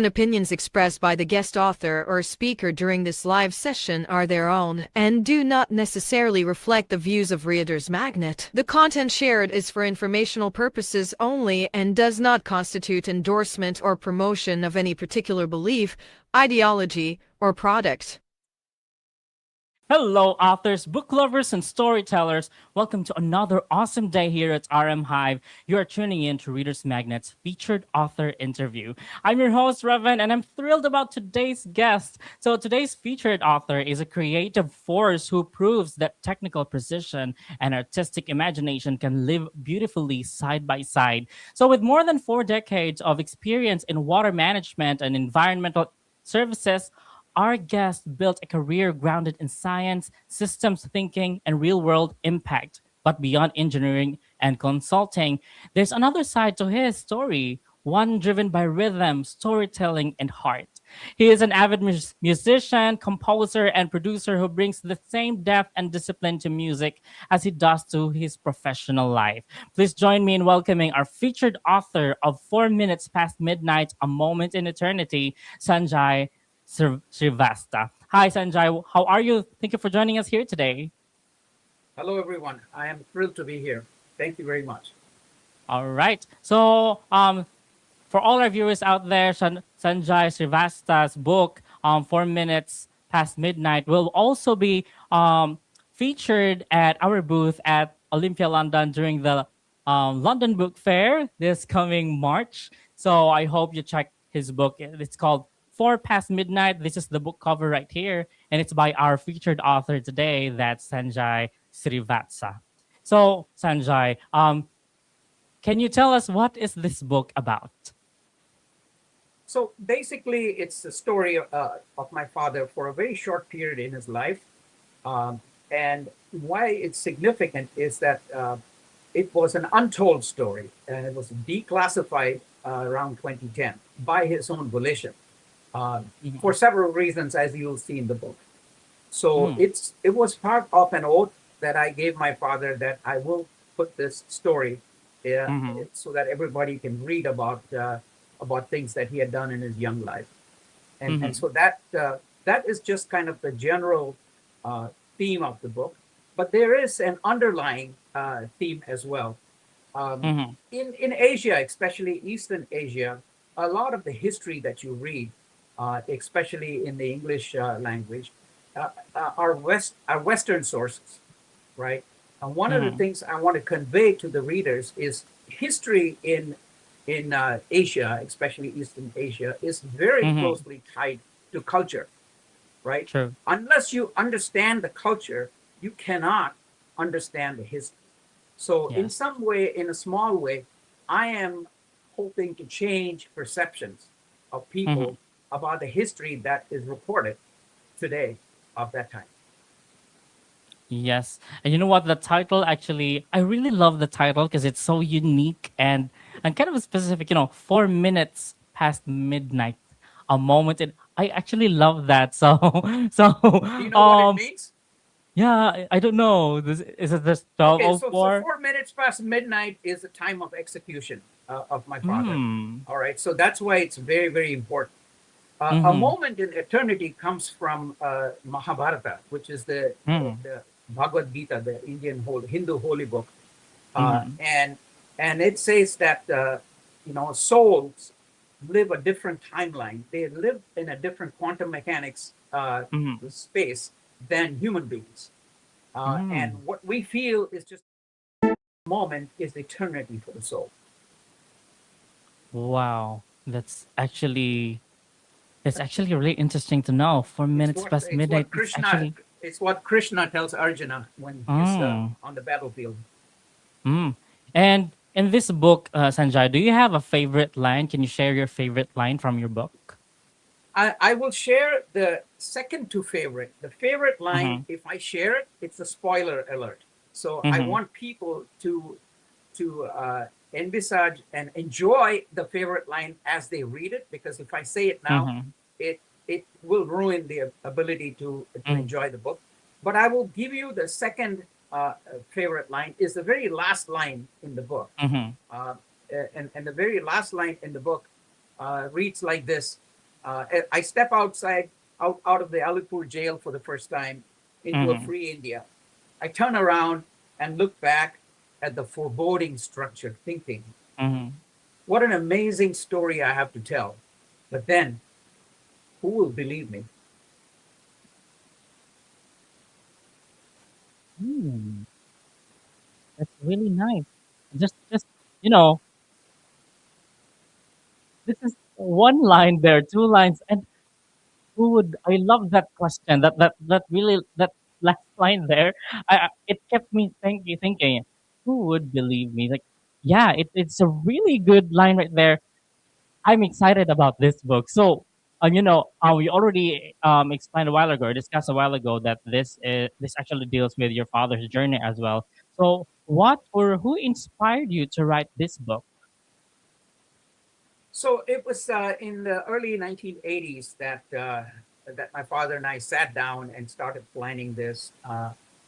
Opinions expressed by the guest author or speaker during this live session are their own and do not necessarily reflect the views of Reader's Magnet. The content shared is for informational purposes only and does not constitute endorsement or promotion of any particular belief, ideology, or product. Hello, authors, book lovers, and storytellers. Welcome to another awesome day here at RM Hive. You are tuning in to Reader's Magnet's featured author interview. I'm your host, Revan, and I'm thrilled about today's guest. So, today's featured author is a creative force who proves that technical precision and artistic imagination can live beautifully side by side. So, with more than 4 decades of experience in water management and environmental services, our guest built a career grounded in science, systems thinking, and real world impact. But beyond engineering and consulting, there's another side to his story, one driven by rhythm, storytelling, and heart. He is an avid musician, composer, and producer who brings the same depth and discipline to music as he does to his professional life. Please join me in welcoming our featured author of 4 Minutes Past Midnight, A Moment in Eternity, Sanjay Srivastava. Hi, Sanjay. How are you? Thank you for joining us here today. Hello, everyone. I am thrilled to be here. Thank you very much. All right. So, for all our viewers out there, Sanjay Srivastava's book, 4 Minutes Past Midnight, will also be featured at our booth at Olympia London during the London Book Fair this coming March. So, I hope you check his book. It's called 4 Past Midnight. This is the book cover right here, and it's by our featured author today, that's Sanjay Srivastava. So, Sanjay, can you tell us what is this book about? So basically, it's the story of my father for a very short period in his life. And why it's significant is that it was an untold story and it was declassified around 2010 by his own volition. For several reasons, as you'll see in the book. So it was part of an oath that I gave my father that I will put this story so that everybody can read about things that he had done in his young life, and so that is just kind of the general theme of the book. But there is an underlying theme as well. In Asia, especially Eastern Asia, a lot of the history that you read, especially in the English language, are Western sources, right? And one of the things I want to convey to the readers is history in Asia, especially Eastern Asia, is very closely tied to culture, right? True. Unless you understand the culture, you cannot understand the history. So in some way, in a small way, I am hoping to change perceptions of people about the history that is reported today of that time. Yes. And you know what? The title actually, I really love the title because it's so unique and kind of specific, 4 minutes past midnight, a moment. And I actually love that. So, so, Do you know what it means? yeah, I don't know. Is it this Okay, so 12:04? 4 minutes past midnight is the time of execution of my father. Hmm. All right, so that's why it's very, very important. A Mm-hmm. moment in eternity comes from Mahabharata, which is the Bhagavad Gita, the Hindu holy book, Mm-hmm. and it says that souls live a different timeline. They live in a different quantum mechanics Mm-hmm. space than human beings, Mm-hmm. and what we feel is just moment is eternity for the soul. Wow. That's actually really interesting to know. Four It's minutes what past it's midnight. what It's Krishna actually. it's what Krishna tells Arjuna when he's Mm. on the battlefield. Mm. And in this book, Sanjay, do you have a favorite line? Can you share your favorite line from your book? I will share the second to favorite. The favorite line, Mm-hmm. if I share it, it's a spoiler alert. So I Mm-hmm. want people to envisage and enjoy the favorite line as they read it, because if I say it now, Mm-hmm. it will ruin the ability to Mm-hmm. enjoy the book. But I will give you the second favorite line is the very last line in the book. Mm-hmm. Uh, and the very last line in the book reads like this: I step out of the Alipur jail for the first time into a Mm-hmm. free India. I turn around and look back at the foreboding structure, thinking, Mm-hmm. what an amazing story I have to tell. But then, who will believe me? Mm, that's really nice. Just you know, this is one line there, two lines, and who would? I love that question. That really that last line there. It kept me thinking. Who would believe me? Like, yeah, it's a really good line right there. I'm excited about this book. So, we already explained a while ago, or discussed a while ago, that this actually deals with your father's journey as well. So, what or who inspired you to write this book? So it was in the early 1980s that my father and I sat down and started planning this.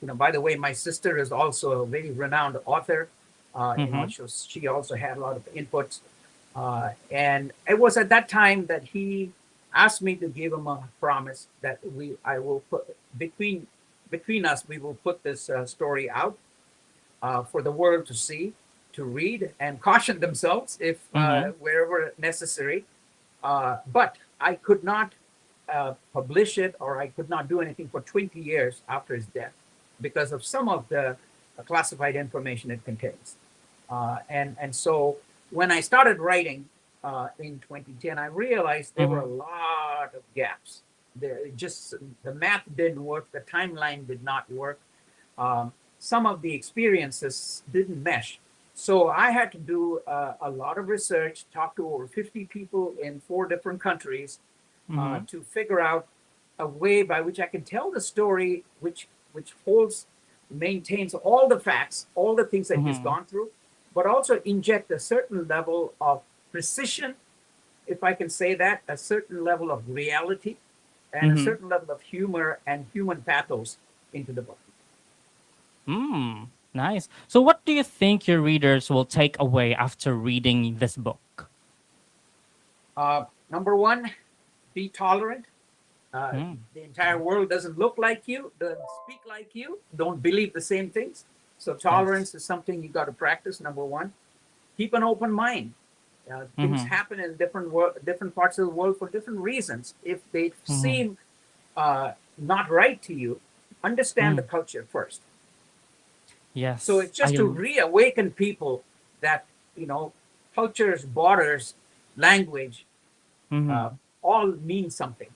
By the way, my sister is also a very renowned author. Mm-hmm. She also had a lot of inputs, and it was at that time that he asked me to give him a promise that I will put between us, we will put this story out for the world to see, to read, and caution themselves if Mm-hmm. wherever necessary. But I could not publish it, or I could not do anything for 20 years after his death because of some of the classified information it contains. And so when I started writing in 2010, I realized there were Mm-hmm. a lot of gaps. Just the math didn't work, the timeline did not work. Some of the experiences didn't mesh. So I had to do a lot of research, talk to over 50 people in 4 different countries Mm-hmm. to figure out a way by which I can tell the story, which holds, maintains all the facts, all the things that he's Mm-hmm. gone through, but also inject a certain level of precision, if I can say that, a certain level of reality, and a Mm-hmm. certain level of humor and human pathos into the book. Nice. So, what do you think your readers will take away after reading this book? Number one, be tolerant. Uh, Mm. the entire world doesn't look like you, doesn't speak like you, don't believe the same things. So Yes. tolerance is something you got to practice. Number one, keep an open mind. Things Mm-hmm. happen in different parts of the world for different reasons. If they Mm-hmm. seem not right to you, understand the Mm. culture first. So Yes. it's just to reawaken people that you know cultures, borders, language, uh, Mm-hmm. all mean something.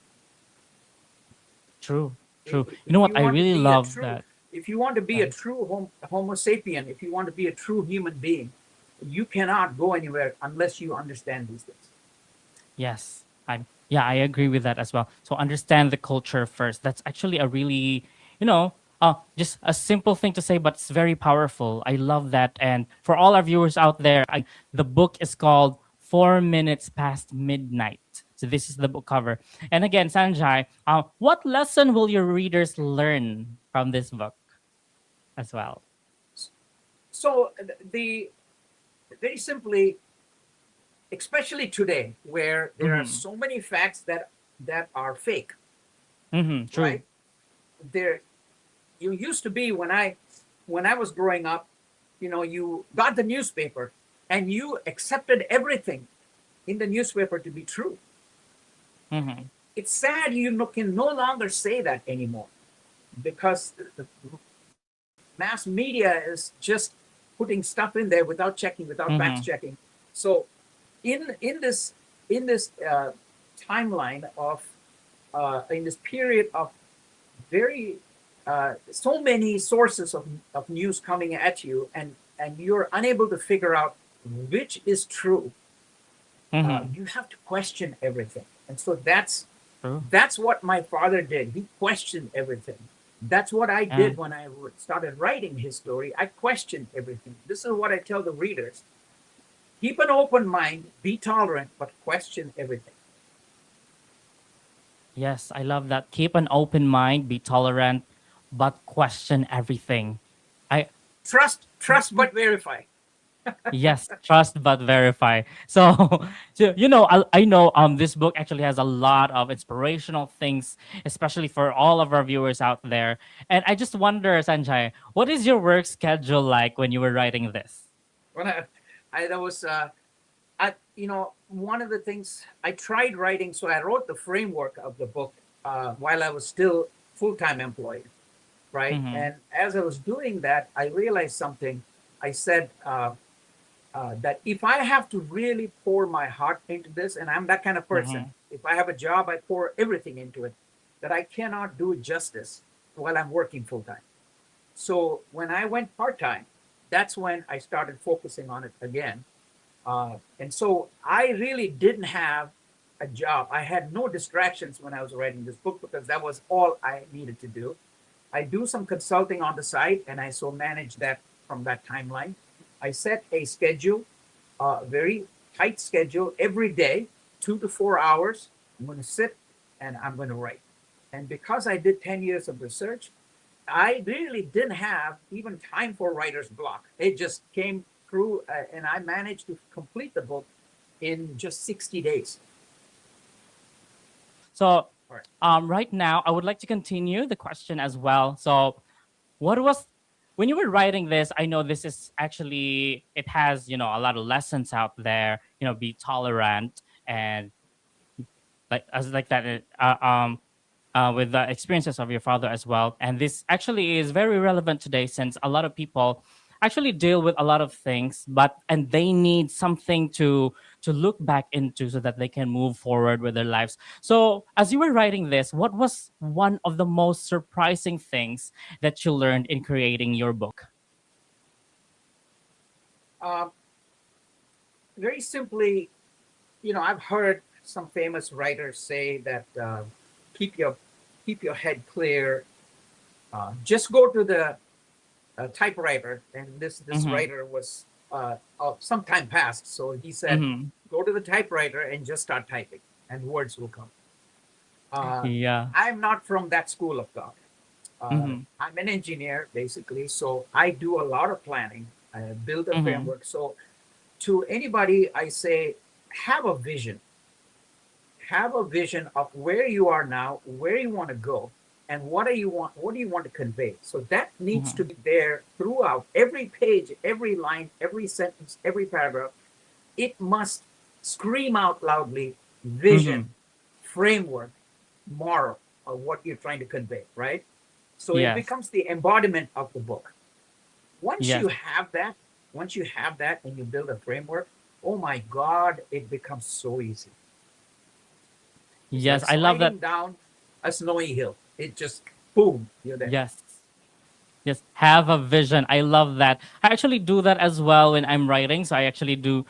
True. True. You know If what? you I want to really be a love true, that. if you want to be a Right. true Homo sapien, if you want to be a true human being, you cannot go anywhere unless you understand these things. Yes. Yeah, I agree with that as well. So understand the culture first. That's actually a really, just a simple thing to say, but it's very powerful. I love that. And for all our viewers out there, the book is called 4 Minutes Past Midnight. So this is the book cover. And again, Sanjay, what lesson will your readers learn from this book as well? So the very simply, especially today, where there are Mm-hmm. so many facts that are fake, Mm-hmm. True. right? There, you used to be when I was growing up, you got the newspaper and you accepted everything in the newspaper to be true. Mm-hmm. It's sad can no longer say that anymore because the mass media is just putting stuff in there without checking, without fact Mm-hmm. checking. So in this timeline of in this period of very so many sources of news coming at you, and you're unable to figure out which is true, Mm-hmm. you have to question everything. And so that's True. that's what my father did. He questioned everything. That's what I Yeah. did when I started writing his story. I questioned everything. This is what I tell the readers: keep an open mind, be tolerant, but question everything. Yes, I love that. Keep an open mind, be tolerant, but question everything. I Trust, but verify. Yes, trust but verify. So, I know this book actually has a lot of inspirational things, especially for all of our viewers out there. And I just wonder, Sanjay, what is your work schedule like when you were writing this? When I that was one of the things I tried writing. So I wrote the framework of the book while I was still full-time employed, right? Mm-hmm. And as I was doing that, I realized something. I said that if I have to really pour my heart into this, and I'm that kind of person, Mm-hmm. if I have a job, I pour everything into it, that I cannot do it justice while I'm working full time. So when I went part time, that's when I started focusing on it again. And so I really didn't have a job. I had no distractions when I was writing this book because that was all I needed to do. I do some consulting on the side, and I so manage that from that timeline. I set a schedule, a very tight schedule every day, 2 to 4 hours. I'm going to sit and I'm going to write. And because I did 10 years of research, I really didn't have even time for writer's block. It just came through, and I managed to complete the book in just 60 days. So, All right. right now, I would like to continue the question as well. So, what was when you were writing this? I know this is actually it has a lot of lessons out there. Be tolerant and like that. With the experiences of your father as well. And this actually is very relevant today since a lot of people actually deal with a lot of things, and they need something to look back into so that they can move forward with their lives. So as you were writing this, what was one of the most surprising things that you learned in creating your book? Um, Very simply, I've heard some famous writers say that keep your keep your head clear. Just go to the typewriter, and this Mm-hmm. writer was of some time past. So he said, Mm-hmm. go to the typewriter and just start typing, and words will come. Uh, Yeah. I'm not from that school of thought. Mm-hmm. I'm an engineer basically, so I do a lot of planning. I build a Mm-hmm. framework. So to anybody, I say, have a vision. Have a vision of where you are now, where you want to go, and what do you want to convey. So that needs to Mm-hmm. be there throughout every page, every line, every sentence, every paragraph. It must scream out loudly Mm-hmm. vision, framework, moral of what you're trying to convey, right? So it Yes. becomes the embodiment of the book. Once Yes. you have that, and you build a framework, oh my God, it becomes so easy. It's Yes. like I love that. sliding down a snowy hill. It just, boom, you're there. Yes. Yes, have a vision. I love that. I actually do that as well when I'm writing. So I actually do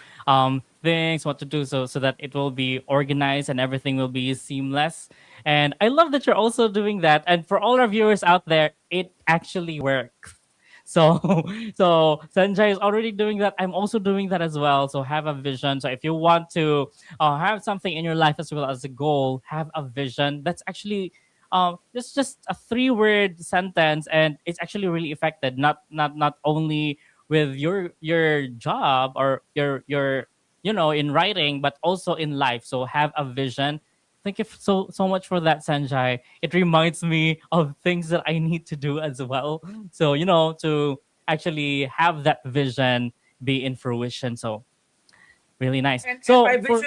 things, what to do, so that it will be organized and everything will be seamless. And I love that you're also doing that. And for all our viewers out there, it actually works. So so Sanjay is already doing that. I'm also doing that as well. So have a vision. So if you want to have something in your life as well as a goal, have a vision. That's actually just a 3 word sentence, and it's actually really effective. Not only with your job or your in writing, but also in life. So have a vision. Thank you so much for that, Sanjay. It reminds me of things that I need to do as well. So to actually have that vision be in fruition. So really nice. And So by for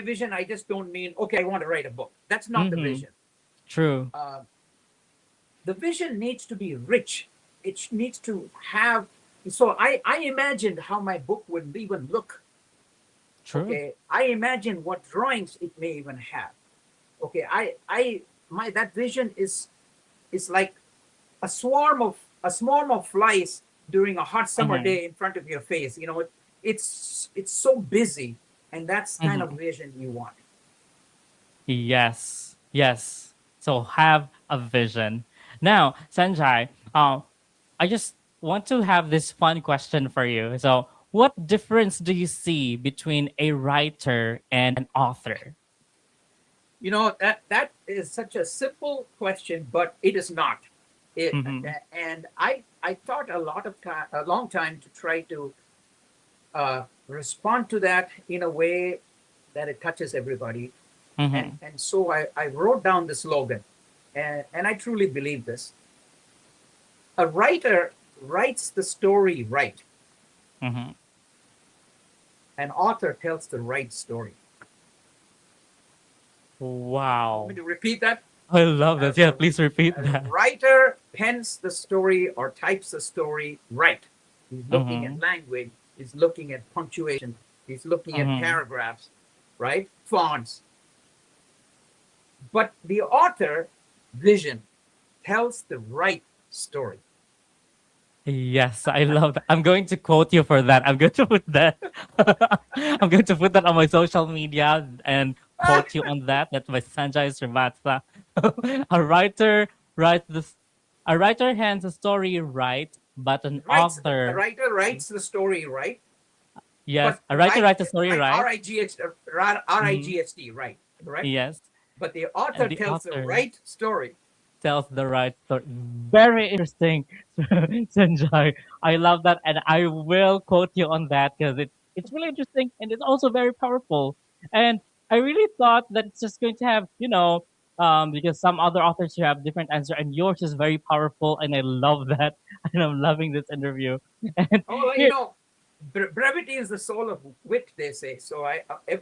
vision, I just don't mean, okay, I want to write a book. That's not the mm-hmm, vision. true, Uh, the vision needs to be rich. It needs to have. So I imagined how my book would even look. true. Okay, I imagine what drawings it may even have. Okay, I my that vision is like a swarm of flies during a hot summer Mm-hmm, day in front of your face. It's so busy, and that's kind of mm-hmm. vision you want. Yes, yes. So have a vision. Now, Sanjay, I just want to have this fun question for you. So, what difference do you see between a writer and an author? That is such a simple question, but it is not. It Mm-hmm, and I thought a long time to try to respond to that in a way that it touches everybody. Mm-hmm. And so I wrote down the slogan, and I truly believe this. A writer writes the story right, Mm-hmm. an author tells the right story. Want me Wow. to repeat that? I love A, that. Yeah, a, please repeat a that. writer pens the story or types the story right. He's looking Mm-hmm. at language, he's looking at punctuation, he's looking at Mm-hmm. paragraphs, right? Fonts. But the author vision tells the right story. Yes, I love that. I'm going to quote you for that. I'm going to put that. I'm going to put that on my social media and quote you on that. That's by Sanjay Srivatsa. a writer writes this. A writer hands a story right, but an Writes A author, writer writes the story right, yes, but a writer right writes a story like right. Hmm. RIGHT, right, correct? Yes, But the author and the tells the author right story. tells the right story. Very interesting, Sanjay. I love that, and I will quote you on that because it's really interesting and it's also very powerful. And I really thought that it's just going to have, because some other authors you have different answer, and yours is very powerful, and I love that, and I'm loving this interview. And Oh, well, here, brevity is the soul of wit, they say. So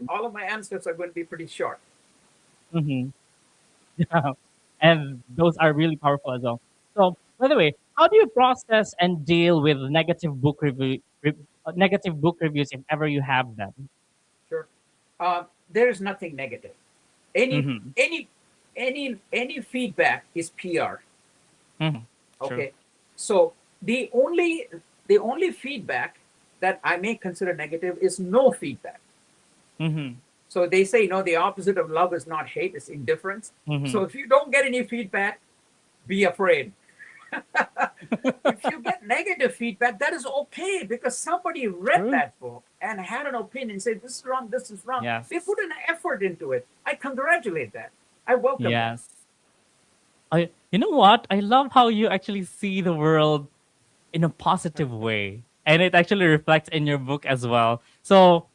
all of my answers are going to be pretty short. mhm, yeah, and those are really powerful as well. So, by the way, how do you process and deal with negative book reviews if ever you have them? Sure. There is nothing negative. Any Mm-hmm. any any feedback is PR. Mm-hmm. True. Okay. So the only feedback that I may consider negative is no feedback. Mm-hmm. So they say, the opposite of love is not hate, it's indifference. So Mm-hmm. if you don't get any feedback, be afraid. If you get negative feedback, that is okay because somebody read True. that book and had an opinion, said this is wrong, this is wrong. They Yes. put an effort into it. I congratulate that. I welcome that. Yes. You know what? I love how you actually see the world in a positive way, and it actually reflects in your book as well. So,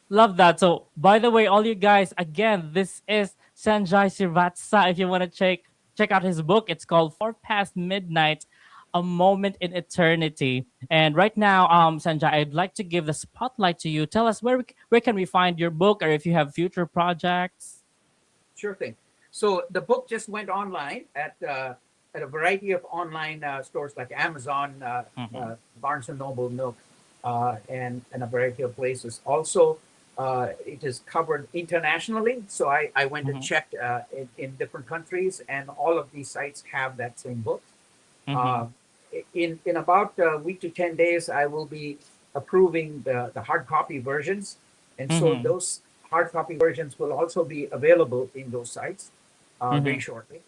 love that. So, by the way, all you guys, again, this is Sanjay Srivatsa. If you want to check out his book, it's called Four Past Midnight, A Moment in Eternity. And right now, Sanjay, I'd like to give the spotlight to you. Tell us where can we find your book, or if you have future projects. Sure thing. So the book just went online at a variety of online stores like Amazon, Mm-hmm. Barnes and Noble, Nook, and a variety of places. Also, it is covered internationally. So I went and Mm-hmm. checked in different countries, and all of these sites have that same book. Mm-hmm. Uh, in about a week to 10 days, I will be approving the hard copy versions, and so Mm-hmm. those hard copy versions will also be available in those sites very Mm-hmm. shortly.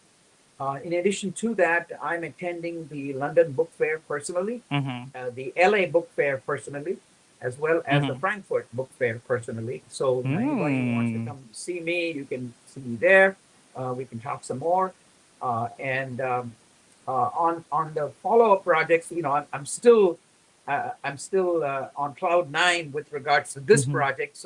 In addition to that, I'm attending the London Book Fair personally, Mm-hmm. the LA Book Fair personally, as well as the Mm-hmm. Frankfurt Book Fair personally. So anybody who wants to Mm. come see me, you can see me there. We can talk some more. And on the follow up projects, I'm still on cloud nine with regards to this Mm-hmm. project.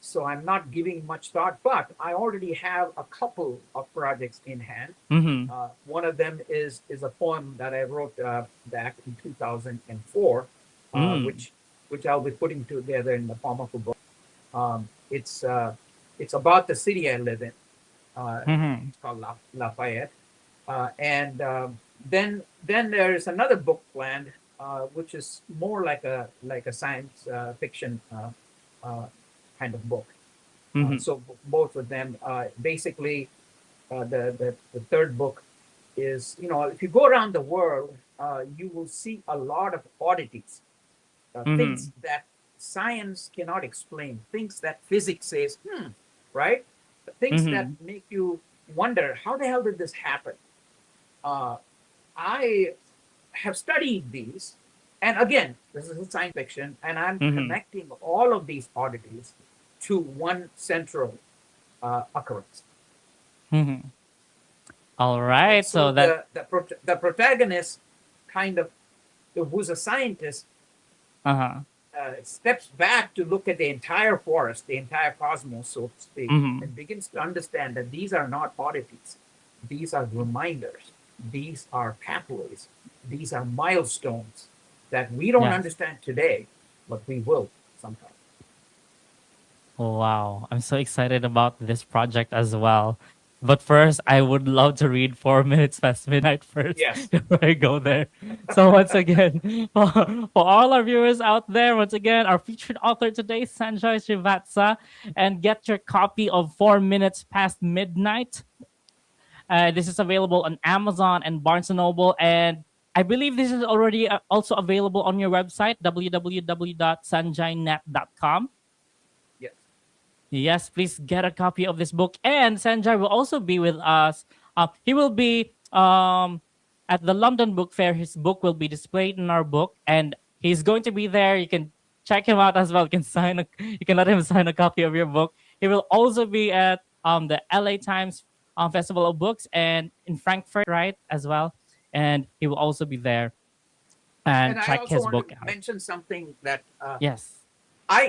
So I'm not giving much thought, but I already have a couple of projects in hand. Mm-hmm. One of them is a poem that I wrote back in 2004, Mm. which I'll be putting together in the form of a book. It's about the city I live in. Mm-hmm. It's called Lafayette. And then there is another book planned, which is more like a science fiction uh, kind of book. Mm-hmm. So both of them, basically, the third book is, if you go around the world, you will see a lot of oddities, Mm-hmm. things that science cannot explain, things that physics says, right? Things that Mm-hmm. make you wonder, how the hell did this happen? Uh, I have studied these, and again, this is a science fiction, and I'm Mm-hmm. connecting all of these oddities to one central occurrence. Mm-hmm. All And right. so So that. the protagonist, kind of, who's a scientist, Uh huh. steps back to look at the entire forest, the entire cosmos, so to speak, Mhm. and begins to understand that these are not oddities. These are reminders. These are pathways. These are milestones that we don't Yes. understand today, but we will sometime. Wow, I'm so excited about this project as well. But first, I would love to read 4 minutes past midnight first Yes. before I go there. So once again, for all our viewers out there, once again, our featured author today, Sanjay Srivatsa, and get your copy of 4 minutes past midnight. This is available on Amazon and Barnes and Noble, and I believe this is already also available on your website, www.sanjaynet.com. Yes. Yes, please get a copy of this book. And Sanjay will also be with us. He will be at the London Book Fair. His book will be displayed in our book, and he's going to be there. You can check him out as well. You can let him sign a copy of your book. He will also be at the LA Times Festival of Books and in Frankfurt, right, as well. And he will also be there and And I check also his want book to out. mention something that Yes.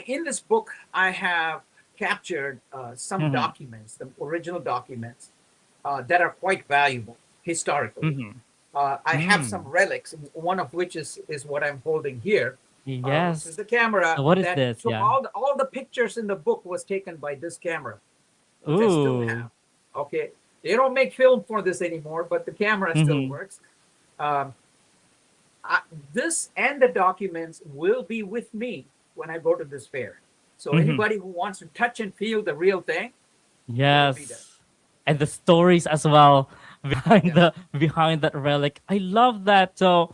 in this book I have captured some Mhm. documents, the original documents that are quite valuable historically. Mhm. I have Mm. some relics, one of which is what I'm holding here, which is Yes. the camera What is that this? took Yeah. all the pictures in the book was taken by this camera, which I still Ooh. have. Okay, they don't make film for this anymore, but the camera still Mhm. works. Um, I, this and the documents will be with me when I go to this fair. So Mhm. anybody who wants to touch and feel the real thing, it'll be there. Yes. And the stories as well behind Yes. behind that relic. I love that. So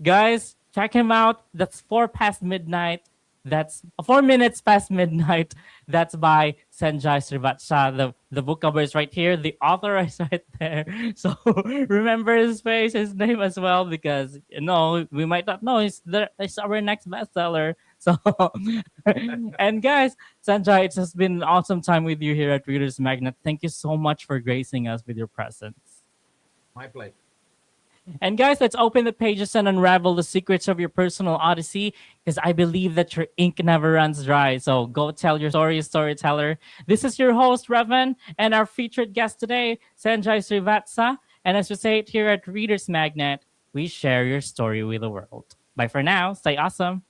guys, check him out. That's 4 past midnight. That's 4 minutes past midnight. That's by Sanjay Srivatsa. The book cover is right here. The author is right there. So remember his face, his name as well, because we might not know it's our next bestseller. So and guys, Sanjay, it has been an awesome time with you here at Readers Magnet. Thank you so much for gracing us with your presence. My pleasure. And guys, let's open the pages and unravel the secrets of your personal odyssey because I believe that your ink never runs dry. So go tell your story, storyteller. This is your host, Revan, and our featured guest today, Sanjay Srivatsa. And as we say it here at Reader's Magnet, we share your story with the world. Bye for now. Stay awesome.